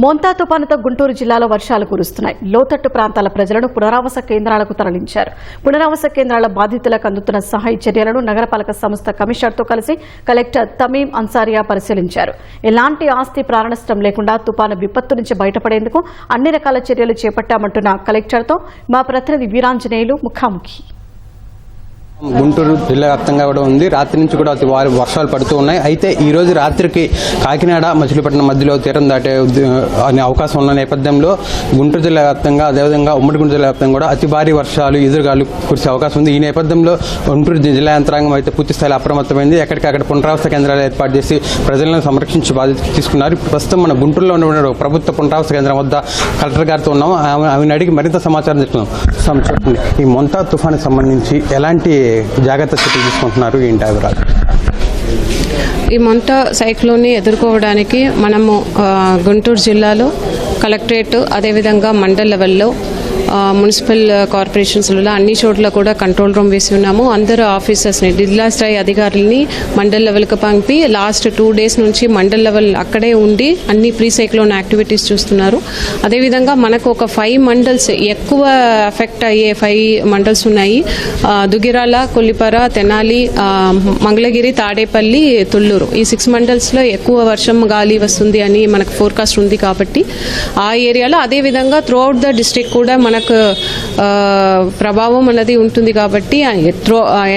మోంతా తుపానుతో గుంటూరు జిల్లాలో వర్షాలు కురుస్తున్నాయి. లోతట్టు ప్రాంతాల ప్రజలను పునరావాస కేంద్రాలకు తరలించారు. పునరావాస కేంద్రాల బాధితులకు అందుతున్న సహాయ చర్యలను నగరపాలక సంస్థ కమిషనర్తో కలిసి కలెక్టర్ తమీం అన్సారియా పరిశీలించారు. ఎలాంటి ఆస్తి ప్రాణనష్టం లేకుండా తుపాను విపత్తు నుంచి బయటపడేందుకు అన్ని రకాల చర్యలు చేపట్టామంటున్న కలెక్టర్తో మా ప్రతినిధి వీరాంజనేయులు ముఖాముఖి. గుంటూరు జిల్లా వ్యాప్తంగా కూడా ఉంది. రాత్రి నుంచి కూడా వర్షాలు పడుతూ ఉన్నాయి. అయితే ఈ రోజు రాత్రికి కాకినాడ మచిలీపట్నం మధ్యలో తీరం దాటే అనే అవకాశం ఉన్న నేపథ్యంలో గుంటూరు జిల్లా వ్యాప్తంగా అదేవిధంగా ఉమ్మడి గుంటూరు జిల్లా వ్యాప్తంగా కూడా అతి భారీ వర్షాలు ఎదురుగాలు కురిసే అవకాశం ఉంది. ఈ నేపథ్యంలో గుంటూరు జిల్లా యంత్రాంగం అయితే పూర్తి స్థాయిలో అప్రమత్తమైంది. ఎక్కడికక్కడ పునరావాస కేంద్రాలు ఏర్పాటు చేసి ప్రజలను సంరక్షించే బాధ్యత తీసుకున్నారు. ఇప్పుడు ప్రస్తుతం మన గుంటూరులో ఉన్న ప్రభుత్వ పునరావాస కేంద్రం వద్ద కలెక్టర్ గారితో ఉన్నాము. ఆమెను అడిగి మరింత సమాచారం తెలుసుకున్నాం. చెప్పండి, ఈ మొంతా తుఫాను సంబంధించి ఎలాంటి జాగ్రత్త చర్యలు తీసుకుంటున్నారు? ఏంటి అభిప్రాయం? ఈ మొంతా సైక్లోన్ని ఎదుర్కోవడానికి మనము గుంటూరు జిల్లాలో కలెక్టరేట్ అదేవిధంగా మండల్ లెవెల్లో మున్సిపల్ కార్పొరేషన్స్లో అన్ని చోట్ల కూడా కంట్రోల్ రూమ్ వేసి ఉన్నాము. అందరు ఆఫీసర్స్ని జిల్లా స్థాయి అధికారులని మండల్ లెవెల్కి పంపి లాస్ట్ 2 days నుంచి మండల్ లెవెల్ అక్కడే ఉండి అన్ని ప్రీ సైక్లోన్ యాక్టివిటీస్ చూస్తున్నారు. అదేవిధంగా మనకు ఒక 5 మండల్స్ ఎక్కువ ఎఫెక్ట్ అయ్యే 5 మండల్స్ ఉన్నాయి. దుగ్గిరాల, కొల్లిపర, తెనాలి, మంగళగిరి, తాడేపల్లి, తుళ్ళూరు. ఈ 6 మండల్స్లో ఎక్కువ వర్షం గాలి వస్తుంది అని మనకు ఫోర్కాస్ట్ ఉంది. కాబట్టి ఆ ఏరియాలో అదేవిధంగా త్రూ అవుట్ ద డిస్ట్రిక్ట్ కూడా మనకు ప్రభావం అనేది ఉంటుంది. కాబట్టి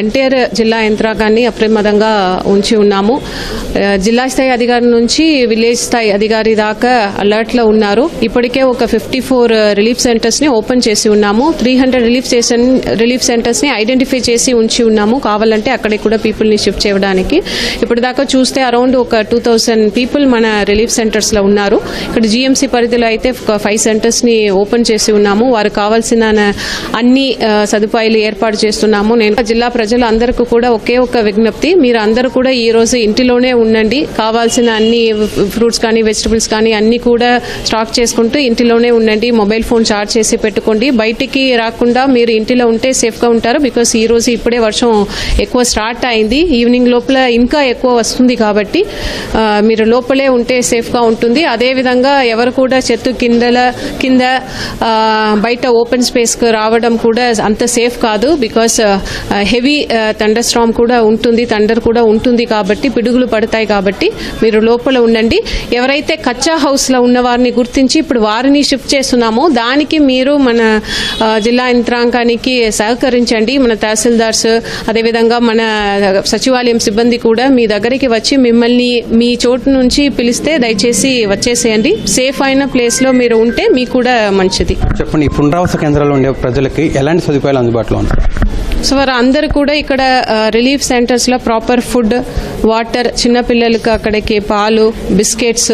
ఎంటైర్ జిల్లా యంత్రాంగాన్ని అప్రమత్తంగా ఉంచి ఉన్నాము. జిల్లా స్థాయి అధికారి నుంచి విలేజ్ స్థాయి అధికారి దాకా అలర్ట్లో ఉన్నారు. ఇప్పటికే ఒక 54 రిలీఫ్ సెంటర్స్ ని ఓపెన్ చేసి ఉన్నాము. 300 రిలీఫ్ సెంటర్స్ ని ఐడెంటిఫై చేసి ఉంచి ఉన్నాము. కావాలంటే అక్కడికి కూడా పీపుల్ ని షిఫ్ట్ చేయడానికి. ఇప్పటిదాకా చూస్తే అరౌండ్ ఒక 2000 పీపుల్ మన రిలీఫ్ సెంటర్స్ లో ఉన్నారు. ఇక్కడ జీఎంసీ పరిధిలో అయితే 5 సెంటర్స్ ని ఓపెన్ చేసి ఉన్నాము. వారికి కావాల్సిన అన్ని సదుపాయాలు ఏర్పాటు చేస్తున్నాము. నేను జిల్లా ప్రజలు అందరికీ కూడా ఒకే ఒక విజ్ఞప్తి, మీరు అందరూ కూడా ఈ రోజు ఇంటిలోనే ఉండండి. కావాల్సిన అన్ని ఫ్రూట్స్ కానీ వెజిటబుల్స్ కానీ అన్ని కూడా స్టాక్ చేసుకుంటూ ఇంటిలోనే ఉండండి. మొబైల్ ఫోన్ చార్జ్ చేసి పెట్టుకోండి. బయటికి రాకుండా మీరు ఇంటిలో ఉంటే సేఫ్ గా ఉంటారు. బికాస్ ఈ రోజు ఇప్పుడే వర్షం ఎక్కువ స్టార్ట్ అయింది. ఈవినింగ్ లోపల ఇంకా ఎక్కువ వస్తుంది. కాబట్టి మీరు లోపలే ఉంటే సేఫ్ గా ఉంటుంది. అదేవిధంగా ఎవరు కూడా చెట్టు కింద బయట ఓపెన్ స్పేస్ కు రావడం కూడా అంత సేఫ్ కాదు. బికాస్ హెవీ థండర్ స్టార్మ్ కూడా ఉంటుంది, థండర్ కూడా ఉంటుంది. కాబట్టి పిడుగులు పడతాయి. కాబట్టి మీరు లోపల ఉండండి. ఎవరైతే కచ్చా హౌస్ లో ఉన్న వారిని గుర్తించి ఇప్పుడు వారిని షిఫ్ట్ చేస్తున్నామో దానికి మీరు మన జిల్లా యంత్రాంగానికి సహకరించండి. మన తహసీల్దార్స్ అదేవిధంగా మన సచివాలయం సిబ్బంది కూడా మీ దగ్గరికి వచ్చి మిమ్మల్ని మీ చోటు నుంచి పిలిస్తే దయచేసి వచ్చేసేయండి. సేఫ్ అయిన ప్లేస్ లో మీరు ఉంటే మీకు కూడా మంచిది. చెప్పండి, ఈ పునరావాస కేంద్రాల్లో ఉండే ప్రజలకి ఎలాంటి సదుపాయాలు అందుబాటులో ఉంటాయి? సో వారు అందరూ కూడా ఇక్కడ రిలీఫ్ సెంటర్స్ లో ప్రాపర్ ఫుడ్, వాటర్, చిన్నపిల్లలకి అక్కడికి పాలు, బిస్కెట్స్,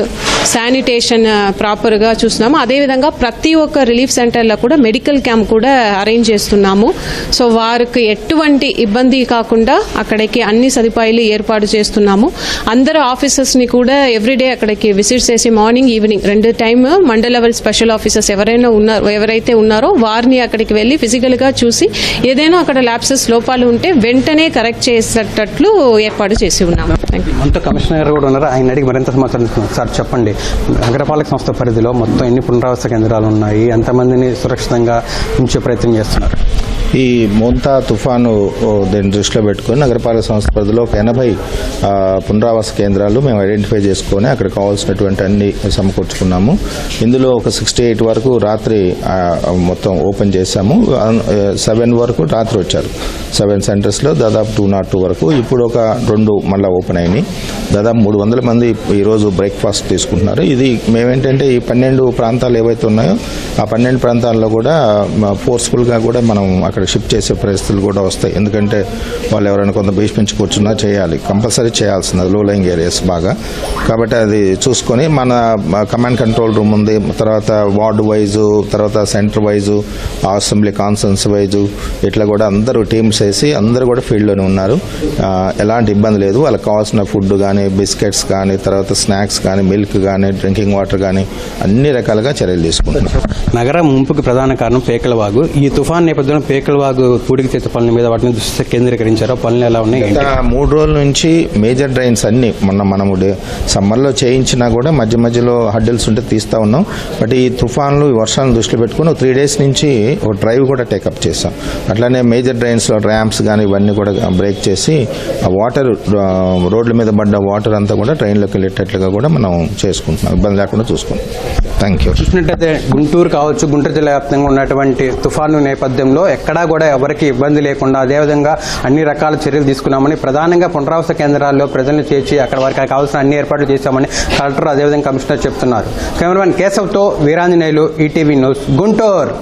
శానిటేషన్ ప్రాపర్ గా చూస్తున్నాము. అదేవిధంగా ప్రతి ఒక్క రిలీఫ్ సెంటర్ లో కూడా మెడికల్ క్యాంప్ కూడా అరేంజ్ చేస్తున్నాము. సో వారికి ఎటువంటి ఇబ్బంది కాకుండా అక్కడికి అన్ని సదుపాయాలు ఏర్పాటు చేస్తున్నాము. అందరు ఆఫీసర్స్ ని కూడా ఎవ్రీడే అక్కడికి విజిట్ చేసి morning evening 2 time mandal level special officers ఎవరైతే ఉన్నారో వారిని అక్కడికి వెళ్లి ఫిజికల్ గా చూసి ఏదైనా అక్కడ ల్యాబ్సెస్ లోపాలు ఉంటే వెంటనే కరెక్ట్ చేసేటట్లు ఏర్పాటు చేసి ఉన్నాము. అంతా కమిషనర్ గారు కూడా ఉన్నారు. ఆయన అడిగి మరింత సమాచారం సార్ చెప్పండి, నగరపాలక సంస్థ పరిధిలో మొత్తం ఎన్ని పునరావాస కేంద్రాలు ఉన్నాయి? ఎంతమందిని సురక్షితంగా ఉంచే ప్రయత్నం చేస్తున్నారు? ఈ మోంతా తుఫాను దీన్ని దృష్టిలో పెట్టుకుని నగరపాలక సంస్థ పరిధిలో ఒక 80 పునరావాస కేంద్రాలు మేము ఐడెంటిఫై చేసుకుని అక్కడ కావాల్సినటువంటి అన్ని సమకూర్చుకున్నాము. ఇందులో ఒక 68 వరకు రాత్రి మొత్తం ఓపెన్ చేశాము. 7 వరకు రాత్రి వచ్చారు. 7 సెంటర్స్లో దాదాపు 202 వరకు. ఇప్పుడు ఒక 2 మళ్ళీ ఓపెన్ అయినాయి. దాదాపు 300 మంది ఈరోజు బ్రేక్ఫాస్ట్ తీసుకుంటున్నారు. ఇది మేమేంటంటే ఈ 12 ప్రాంతాలు ఏవైతే ఉన్నాయో ఆ 12 ప్రాంతాల్లో కూడా ఫోర్స్ఫుల్గా కూడా మనం అక్కడ షిఫ్ట్ చేసే పరిస్థితులు కూడా వస్తాయి. ఎందుకంటే వాళ్ళు ఎవరైనా కొంత భీష్మించి కూర్చున్నా చేయాలి, కంపల్సరీ చేయాల్సింది లో లయింగ్ ఏరియాస్ బాగా. కాబట్టి అది చూసుకొని మన కమాండ్ కంట్రోల్ రూమ్ ఉంది. తర్వాత వార్డు వైజు, తర్వాత centre wise, assembly conference wise, ఇట్లా కూడా అందరూ టీమ్స్ వేసి అందరూ కూడా ఫీల్డ్లోనే ఉన్నారు. ఎలాంటి ఇబ్బంది లేదు. వాళ్ళకి కావాల్సిన ఫుడ్ కానీ, బిస్కెట్స్ కానీ, తర్వాత స్నాక్స్ కానీ, మిల్క్ కానీ, డ్రింకింగ్ వాటర్ కానీ అన్ని రకాలుగా చర్యలు తీసుకుంటున్నారు. నగర ముంపుకి ప్రధాన కారణం పేకలవాగు. ఈ తుఫాన్ నేపథ్యంలో మేకలవాగు పూడికతీత పనుల మీద వాటిని దృష్టి కేంద్రీకరించారో పనులు ఎలా ఉన్నాయి ఏంటి? గత 3 రోజుల నుంచి మేజర్ డ్రైన్స్ అన్ని మనము సమ్మర్లో చేయించినా కూడా మధ్య మధ్యలో హడ్డిల్స్ ఉంటే తీస్తూ ఉన్నాం. బట్ ఈ తుఫాన్లు ఈ వర్షాలను దృష్టిలో పెట్టుకుని 3 డేస్ నుంచి ఒక డ్రైవ్ కూడా టేకప్ చేస్తాం. అట్లానే మేజర్ డ్రైన్స్లో ర్యాంప్స్ కానీ ఇవన్నీ కూడా బ్రేక్ చేసి ఆ వాటర్ రోడ్ల మీద పడ్డ వాటర్ అంతా కూడా ట్రైన్లోకి వెళ్ళేటట్లుగా కూడా మనం చేసుకుంటున్నాం, ఇబ్బంది లేకుండా చూసుకుంటాం. Thank you. చూసినట్టయితే గుంటూరు కావచ్చు, గుంటూరు జిల్లా వ్యాప్తంగా ఉన్నటువంటి తుఫాను నేపథ్యంలో ఎక్కడా కూడా ఎవరికి ఇబ్బంది లేకుండా అదేవిధంగా అన్ని రకాల చర్యలు తీసుకున్నామని, ప్రధానంగా పునరావాస కేంద్రాల్లో ప్రజలను చేర్చి అక్కడ వారికి కావాల్సిన అన్ని ఏర్పాట్లు చేశామని కలెక్టర్ అదేవిధంగా కమిషనర్ చెప్తున్నారు. కెమెరామెన్ కేశవ్తో వీరాంజనేయులు, ఈటీవీ న్యూస్, గుంటూరు.